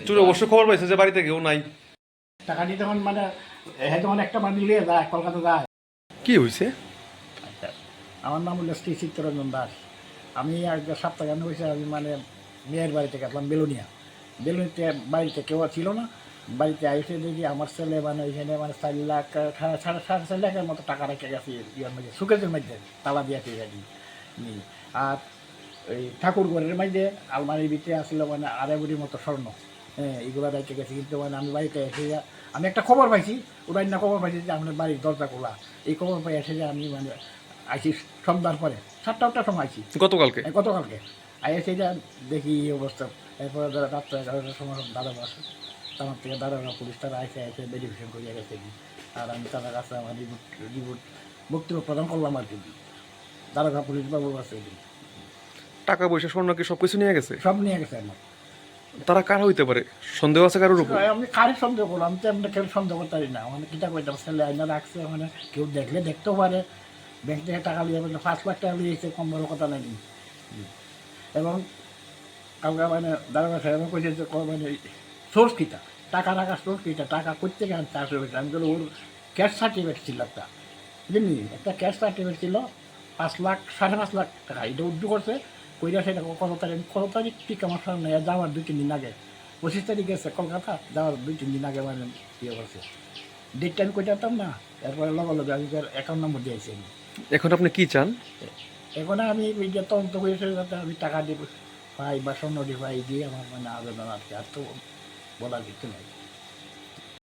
চুর অবশ্য খবর পাইছে যে বাড়িতে কেউ নাই। টাকা দিয়ে তখন মানে তখন একটা মানুষ নিয়ে যায় কলকাতা যায়। কি হয়েছে? আমার নাম হলো শ্রী চিত্তরঞ্জন দাস। আমি এক সপ্তাহ কেন হয়েছে আমি মানে মেয়ের বাড়িতে গেছিলাম বেলুনিতে বাড়িতে কেউ ছিল না। বাড়িতে এসে দেখি আমার ছেলে মানে ওইখানে মানে 4 লাখ 4.5 লাখের মতো টাকা রেখে গেছে ইয়ার মধ্যে সুকেজের মধ্যে তালা দিয়ে নিয়ে। আর ওই ঠাকুর ঘরের মধ্যে আলমারির ভিতরে আসলে মানে 2.5 ভরির মতো স্বর্ণ। হ্যাঁ, এগুলো রেখে গেছে। কিন্তু মানে আমি বাড়িতে এসে আমি একটা খবর পাইছি, ওরাই না খবর পাইছি যে আপনার বাড়ির দরজা খোলা। এই খবর পাই এসে যে আমি মানে আইসি সন্ধ্যার পরে 7টার সময় আইসি গতকালকে এসে যা দেখি এই অবস্থা। এরপরে রাত্রে 11টার সময় দাদা বসে আমার থেকে দাদারা পুলিশ তারা এসে ভেরিফিকেশন করিয়া গেছে। আর আমি তাদের কাছে আমার রিপোর্ট বক্তব্য প্রদান করলাম আর কি। দাদা পুলিশ বাবু আছে, টাকা পয়সা স্বর্ণ কি সবকিছু নিয়ে গেছে? সব নিয়ে গেছে আমার। তারা কারা হইতে পারে? সন্দেহ আছে কারোর উপর? আমি কারে সন্দেহ করলাম? আমি তো এমনি কেউ সন্দেহ করতে পারি না। মানে কিটা কইতাম ছেলে আইনা রাখছে, মানে কেউ দেখলে দেখতেও পারে। ব্যাংক থেকে টাকা নিয়ে 5 লাখ টাকা নিয়েছে, কম বড় কথা নাকি। এবং কাউকে মানে দাঁড়া সাহেব কইছে যে মানে সোর্স কিটা টাকা রাখার সোর্স কিটা, টাকা করতে গেলে চারশো হয়েছে। আমি বলি ওর ক্যাশ সার্টিফিকেট ছিল একটা, বুঝলি, একটা ক্যাশ সার্টিফিকেট ছিল 5 লাখ 5.5 লাখ টাকা। এটা উদ্যোগ করছে কইরা সেটা কত তারিখ ঠিক আমার সামনে যাওয়ার 2-3 দিন আগে, 25 তারিখ গেছে কলকাতা, যাওয়ার 2-3 দিন আগে মানে ইয়ে করছে। ডেটটা আমি কই জানতাম না। এরপরে লগে লগে আমি অ্যাকাউন্ট নম্বর দিয়েছি। এখন আপনি কি চান? এখন আমি যে তদন্ত করেছি যাতে আমি টাকা দিব পাই বা স্বর্ণ পাই দিয়ে আমার মানে আবেদন আর কি। আর তো বলার কিছু নাই।